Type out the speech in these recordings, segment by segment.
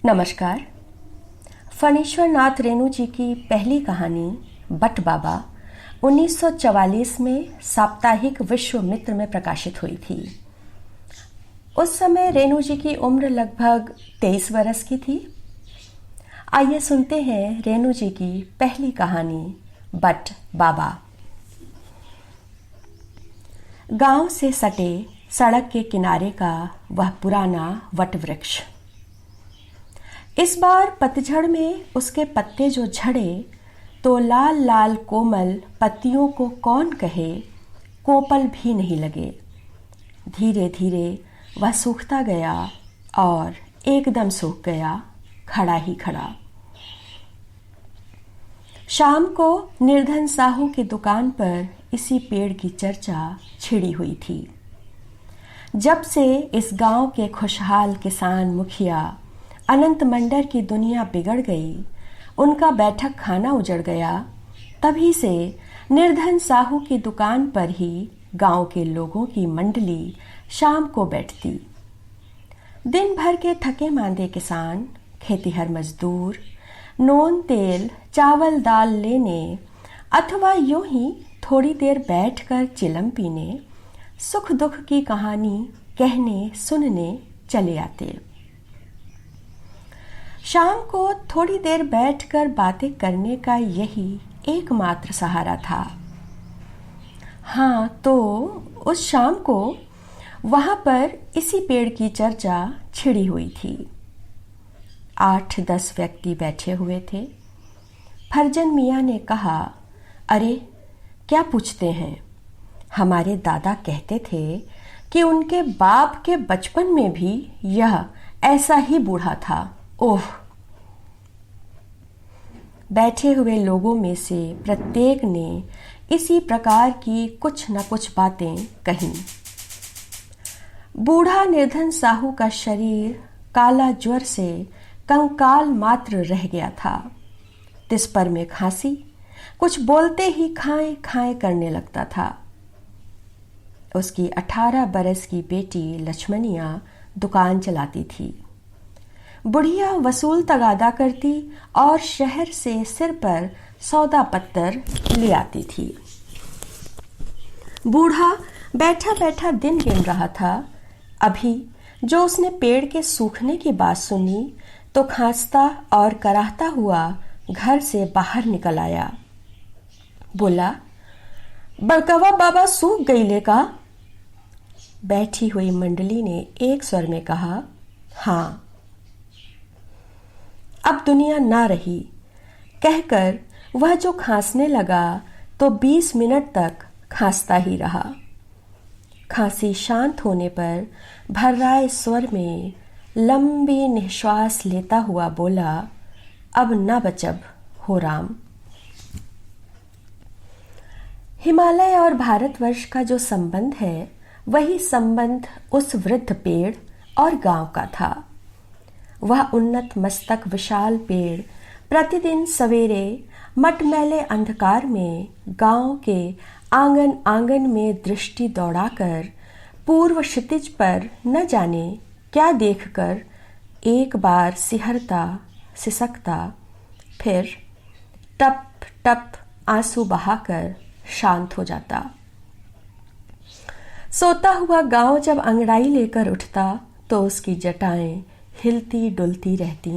नमस्कार। फणीश्वर नाथ रेणु जी की पहली कहानी बट बाबा 1944 में साप्ताहिक विश्वामित्र में प्रकाशित हुई थी। उस समय रेणु जी की उम्र लगभग 23 वर्ष की थी। आइए सुनते हैं रेणु जी की पहली कहानी बट बाबा। गांव से सटे सड़क के किनारे का वह पुराना वट वृक्ष। इस बार पतझड़ में उसके पत्ते जो झड़े तो लाल लाल कोमल पत्तियों को कौन कहे, कोपल भी नहीं लगे। धीरे धीरे वह सूखता गया और एकदम सूख गया, खड़ा ही खड़ा। शाम को निर्धन साहू की दुकान पर इसी पेड़ की चर्चा छिड़ी हुई थी। जब से इस गांव के खुशहाल किसान मुखिया अनंत मंडर की दुनिया बिगड़ गई, उनका बैठक खाना उजड़ गया, तभी से निर्धन साहू की दुकान पर ही गांव के लोगों की मंडली शाम को बैठती। दिन भर के थके मांदे किसान, खेतीहर मजदूर नून तेल चावल दाल लेने अथवा यूं ही थोड़ी देर बैठकर चिलम पीने, सुख दुख की कहानी कहने सुनने चले आते। शाम को थोड़ी देर बैठकर बातें करने का यही एकमात्र सहारा था। हाँ, तो उस शाम को वहां पर इसी पेड़ की चर्चा छिड़ी हुई थी। 8-10 व्यक्ति बैठे हुए थे। फरजन मियाँ ने कहा, अरे क्या पूछते हैं, हमारे दादा कहते थे कि उनके बाप के बचपन में भी यह ऐसा ही बूढ़ा था। ओह! बैठे हुए लोगों में से प्रत्येक ने इसी प्रकार की कुछ न कुछ बातें कहीं। बूढ़ा निर्धन साहू का शरीर काला ज्वर से कंकाल मात्र रह गया था। तिस पर में खांसी, कुछ बोलते ही खाएं खाएं करने लगता था। उसकी 18 बरस की बेटी लक्ष्मणिया दुकान चलाती थी। बुढ़िया वसूल तगादा करती और शहर से सिर पर सौदा पत्तर ले आती थी। बूढ़ा बैठा बैठा दिन गिन रहा था। अभी जो उसने पेड़ के सूखने की बात सुनी तो खांसता और कराहता हुआ घर से बाहर निकल आया। बोला, बड़कवा बाबा सूख गईले का? बैठी हुई मंडली ने एक स्वर में कहा, हाँ। अब दुनिया ना रही, कहकर वह जो खांसने लगा तो 20 मिनट तक खांसता ही रहा। खांसी शांत होने पर भर्राए स्वर में लंबी निश्वास लेता हुआ बोला, अब ना बचब हो राम। हिमालय और भारतवर्ष का जो संबंध है, वही संबंध उस वृद्ध पेड़ और गांव का था। वह उन्नत मस्तक विशाल पेड़ प्रतिदिन सवेरे मटमैले अंधकार में गांव के आंगन आंगन में दृष्टि दौड़ाकर पूर्व क्षितिज पर न जाने क्या देखकर एक बार सिहरता सिसकता, फिर टप टप आंसू बहाकर शांत हो जाता। सोता हुआ गांव जब अंगड़ाई लेकर उठता तो उसकी जटाएं हिलती डुलती रहती,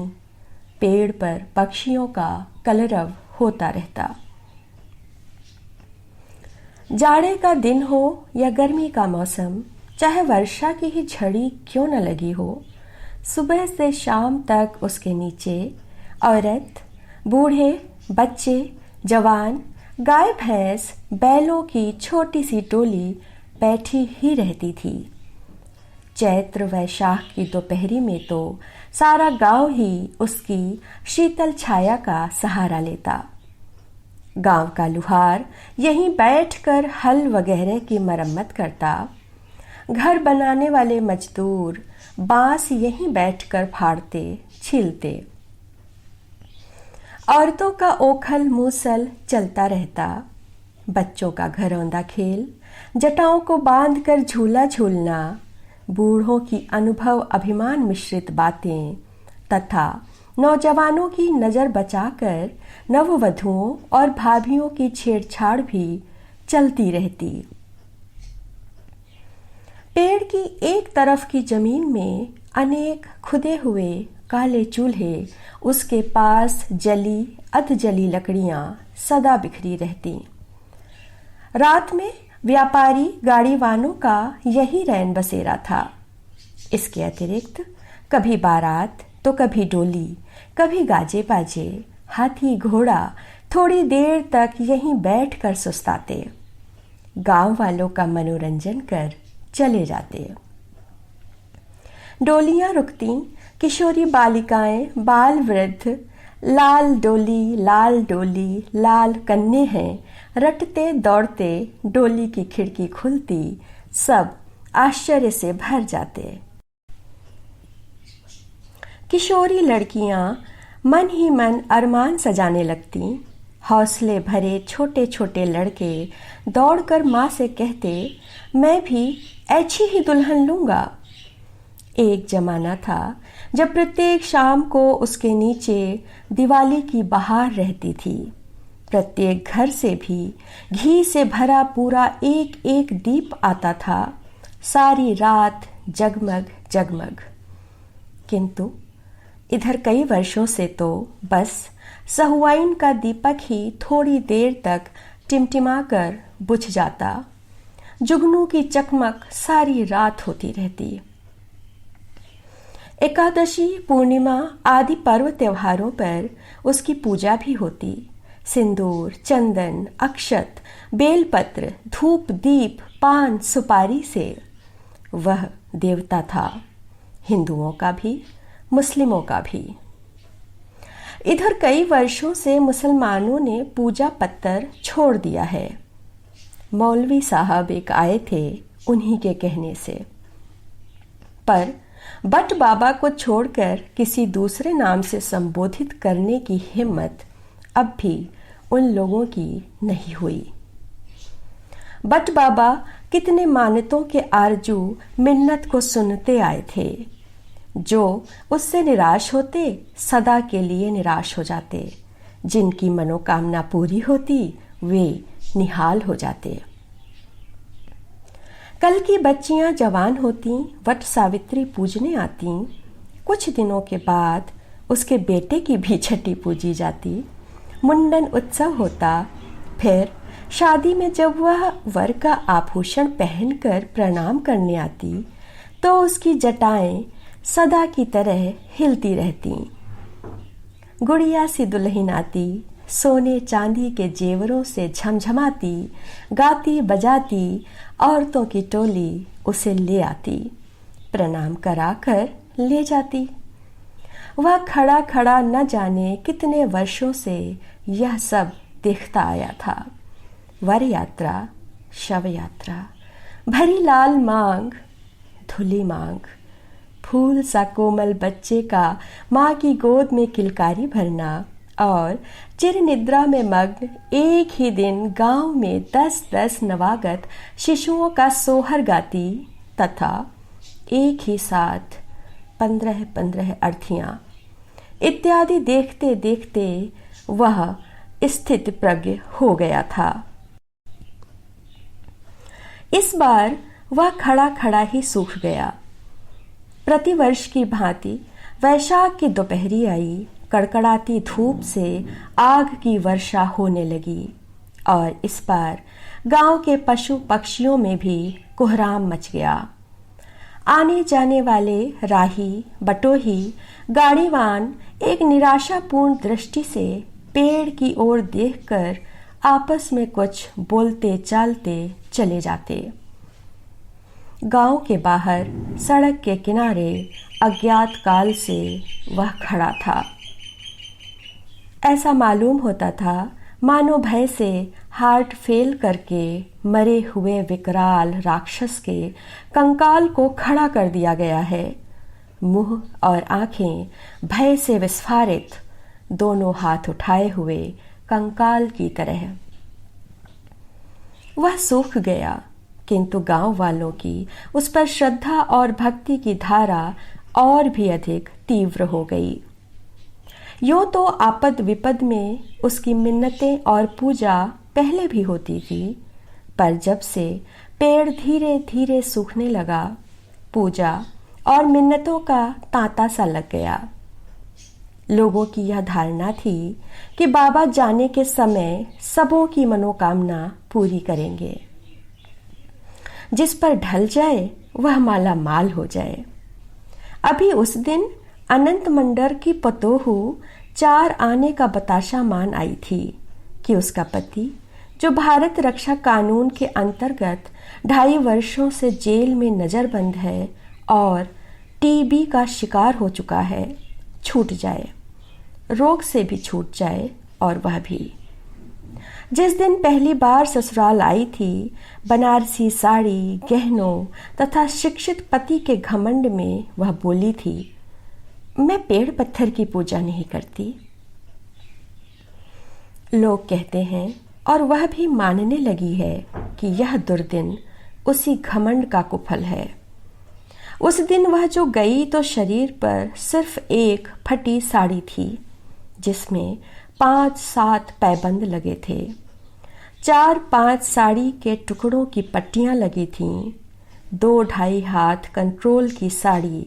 पेड़ पर पक्षियों का कलरव होता रहता। जाड़े का दिन हो या गर्मी का मौसम, चाहे वर्षा की ही झड़ी क्यों न लगी हो, सुबह से शाम तक उसके नीचे औरत, बूढ़े, बच्चे, जवान, गाय भैंस, बैलों की छोटी सी टोली बैठी ही रहती थी। चैत्र वैशाख की दोपहरी में तो सारा गांव ही उसकी शीतल छाया का सहारा लेता। गांव का लुहार यहीं बैठकर हल वगैरह की मरम्मत करता। घर बनाने वाले मजदूर बांस यहीं बैठकर फाड़ते छीलते। औरतों का ओखल मूसल चलता रहता। बच्चों का घरौंदा खेल, जटाओं को बांधकर झूला झूलना, बूढ़ों की अनुभव अभिमान मिश्रित बातें, तथा नौजवानों की नज़र बचाकर नववधुओं और भाभियों की छेड़छाड़ भी चलती रहती। पेड़ की एक तरफ की जमीन में अनेक खुदे हुए काले चूल्हे, उसके पास जली अधजली लकड़ियां सदा बिखरी रहती। रात में व्यापारी गाड़ीवानों का यही रैन बसेरा था। इसके अतिरिक्त कभी बारात तो कभी डोली, कभी गाजे बाजे, हाथी घोड़ा थोड़ी देर तक यहीं बैठकर सुस्ताते, गांव वालों का मनोरंजन कर चले जाते। डोलियां रुकती, किशोरी बालिकाएं, बाल वृद्ध, लाल डोली लाल कन्ने हैं, रटते दौड़ते डोली की खिड़की खुलती, सब आश्चर्य से भर जाते। किशोरी लड़कियां मन ही मन अरमान सजाने लगती। हौसले भरे छोटे छोटे लड़के दौड़कर माँ से कहते, मैं भी ऐसी ही दुल्हन लूंगा। एक जमाना था जब प्रत्येक शाम को उसके नीचे दिवाली की बहार रहती थी। प्रत्येक घर से भी घी से भरा पूरा एक एक दीप आता था, सारी रात जगमग जगमग। किंतु इधर कई वर्षों से तो बस सहुआइन का दीपक ही थोड़ी देर तक टिमटिमाकर बुझ जाता। जुगनू की चकमक सारी रात होती रहती। एकादशी, पूर्णिमा आदि पर्व त्योहारों पर उसकी पूजा भी होती। सिंदूर, चंदन, अक्षत, बेलपत्र, धूप, दीप, पान, सुपारी से वह देवता था, हिंदुओं का भी मुस्लिमों का भी। इधर कई वर्षों से मुसलमानों ने पूजा पत्तर छोड़ दिया है। मौलवी साहब एक आए थे उन्हीं के कहने से, पर बट बाबा को छोड़कर किसी दूसरे नाम से संबोधित करने की हिम्मत अब भी उन लोगों की नहीं हुई। बट बाबा कितने मान्यतों के आरजू मिन्नत को सुनते आए थे। जो उससे निराश होते सदा के लिए निराश हो जाते, जिनकी मनोकामना पूरी होती वे निहाल हो जाते। कल की बच्चियां जवान होती, वट सावित्री पूजने आती। कुछ दिनों के बाद उसके बेटे की भी छठी पूजी जाती। मुंडन उत्सव होता। फिर शादी में जब वह वर का आभूषण पहनकर प्रणाम करने आती तो उसकी जटाएं सदा की तरह हिलती रहती। गुड़िया सी दुल्हन आती, सोने चांदी के जेवरों से झमझमाती, गाती बजाती औरतों की टोली उसे ले आती, प्रणाम कराकर ले जाती। वह खड़ा खड़ा न जाने कितने वर्षों से यह सब देखता आया था। वर यात्रा, शव यात्रा, भरी लाल मांग, धुली मांग, फूल सा कोमल बच्चे का माँ की गोद में किलकारी भरना और चिर निद्रा में मग्न एक ही दिन गांव में 10-10 नवागत शिशुओं का सोहर गाती तथा एक ही साथ 15-15 अर्थियां इत्यादि देखते देखते वह स्थित प्रज्ञ हो गया था। इस बार वह खड़ा खड़ा ही सूख गया। प्रतिवर्ष की भांति वैशाख की दोपहरी आई। कड़कड़ाती धूप से आग की वर्षा होने लगी और इस बार गांव के पशु पक्षियों में भी कोहराम मच गया। आने जाने वाले राही, बटोही, गाड़ीवान एक निराशापूर्ण दृष्टि से पेड़ की ओर देखकर आपस में कुछ बोलते चालते चले जाते। गांव के बाहर सड़क के किनारे अज्ञात काल से वह खड़ा था। ऐसा मालूम होता था मानो भय से हार्ट फेल करके मरे हुए विकराल राक्षस के कंकाल को खड़ा कर दिया गया है। मुंह और आंखें भय से विस्फारित, दोनों हाथ उठाए हुए कंकाल की तरह। वह सूख गया, किंतु गांव वालों की उस पर श्रद्धा और भक्ति की धारा और भी अधिक तीव्र हो गई। यूं तो आपद विपद में उसकी मिन्नतें और पूजा पहले भी होती थी, पर जब से पेड़ धीरे धीरे सूखने लगा, पूजा और मिन्नतों का तांता सा लग गया। लोगों की यह धारणा थी कि बाबा जाने के समय सबों की मनोकामना पूरी करेंगे। जिस पर ढल जाए वह माला माल हो जाए। अभी उस दिन अनंत मंडर की पतोहू 4 आने का बताशा मान आई थी कि उसका पति, जो भारत रक्षा कानून के अंतर्गत 2.5 वर्षों से जेल में नजरबंद है और टीबी का शिकार हो चुका है, छूट जाए, रोग से भी छूट जाए। और वह भी जिस दिन पहली बार ससुराल आई थी, बनारसी साड़ी, गहनों तथा शिक्षित पति के घमंड में वह बोली थी, मैं पेड़ पत्थर की पूजा नहीं करती। लोग कहते हैं, और वह भी मानने लगी है, कि यह दुर्दिन उसी घमंड का कुफल है। उस दिन वह जो गई तो शरीर पर सिर्फ एक फटी साड़ी थी, जिसमें 5-7 पैबंद लगे थे। 4-5 साड़ी के टुकड़ों की पट्टियां लगी थीं। 2-2.5 हाथ कंट्रोल की साड़ी,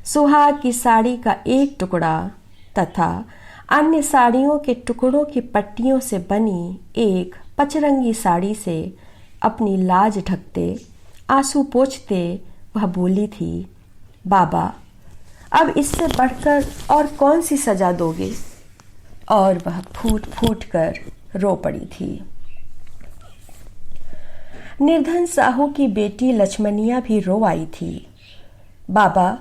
सुहाग की साड़ी का एक टुकड़ा तथा अन्य साड़ियों के टुकड़ों की पट्टियों से बनी एक पचरंगी साड़ी से अपनी लाज ढकते, आंसू पोंछते वह बोली थी, बाबा अब इससे बढ़कर और कौन सी सजा दोगे? और वह फूट फूट कर रो पड़ी थी। निर्धन साहू की बेटी लक्ष्मणिया भी रो आई थी। बाबा,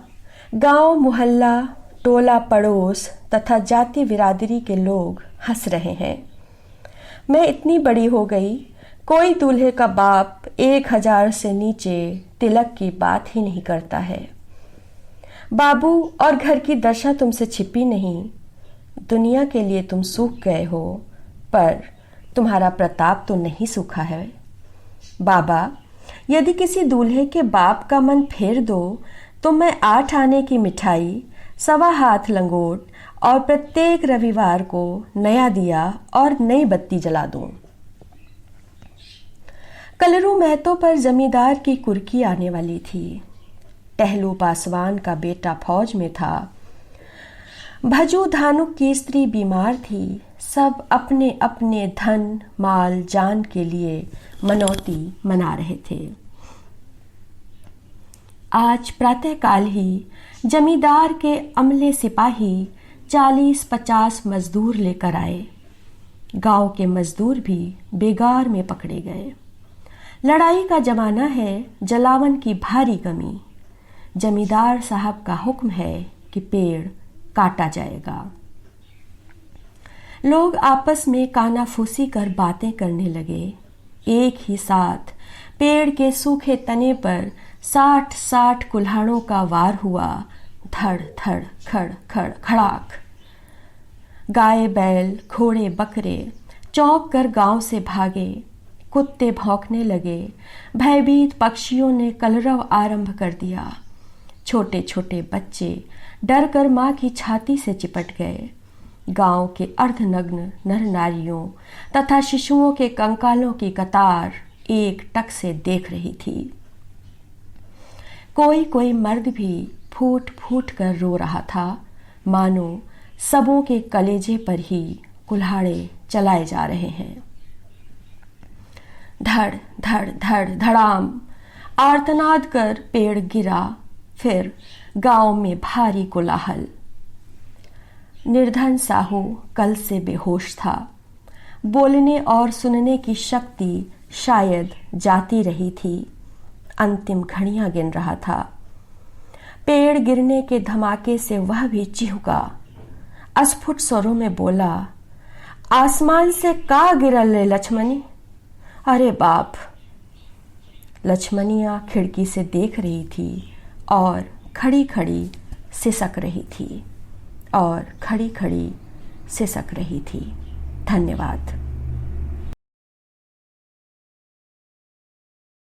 गांव मोहल्ला, टोला पड़ोस तथा जाति बिरादरी के लोग हंस रहे हैं। मैं इतनी बड़ी हो गई, कोई दूल्हे का बाप 1000 से नीचे तिलक की बात ही नहीं करता है। बाबू और घर की दशा तुमसे छिपी नहीं। दुनिया के लिए तुम सूख गए हो, पर तुम्हारा प्रताप तो नहीं सूखा है। बाबा, यदि किसी दूल्हे के बाप का मन फेर दो तो मैं 8 आने की मिठाई, 1.25 हाथ लंगोट और प्रत्येक रविवार को नया दिया और नई बत्ती जला दूं। कलरू महतो पर जमींदार की कुर्की आने वाली थी। टहलू पासवान का बेटा फौज में था। भजू धानुक की स्त्री बीमार थी। सब अपने अपने धन, माल, जान के लिए मनौती मना रहे थे। आज प्रातःकाल ही जमींदार के अमले सिपाही 40-50 मजदूर लेकर आए। गांव के मजदूर भी बेगार में पकड़े गए। लड़ाई का जमाना है, जलावन की भारी कमी। जमींदार साहब का हुक्म है कि पेड़ काटा जाएगा। लोग आपस में कानाफूसी कर बातें करने लगे। एक ही साथ पेड़ के सूखे तने पर 60-60 कुल्हाड़ों का वार हुआ। धड़ धड़ खड़ खड़ खड़ाक। गाय बैल, घोड़े बकरे चौंक कर गांव से भागे। कुत्ते भौंकने लगे। भयभीत पक्षियों ने कलरव आरंभ कर दिया। छोटे छोटे बच्चे डर कर मां की छाती से चिपट गए। गांव के अर्धनग्न नर नारियों तथा शिशुओं के कंकालों की कतार एक टक से देख रही थी। कोई कोई मर्द भी फूट फूट कर रो रहा था, मानो सबों के कलेजे पर ही कुल्हाड़े चलाए जा रहे हैं। धड़ धड़ धड़ धड़ाम आर्तनाद कर पेड़ गिरा। फिर गांव में भारी कोलाहल। निर्धन साहू कल से बेहोश था। बोलने और सुनने की शक्ति शायद जाती रही थी। अंतिम घड़ियां गिन रहा था। पेड़ गिरने के धमाके से वह भी चिहुका। अस्फुट स्वरों में बोला, आसमान से का गिरल ले लक्ष्मणी? अरे बाप! लक्ष्मणिया खिड़की से देख रही थी और खड़ी खड़ी सिसक रही थी। धन्यवाद।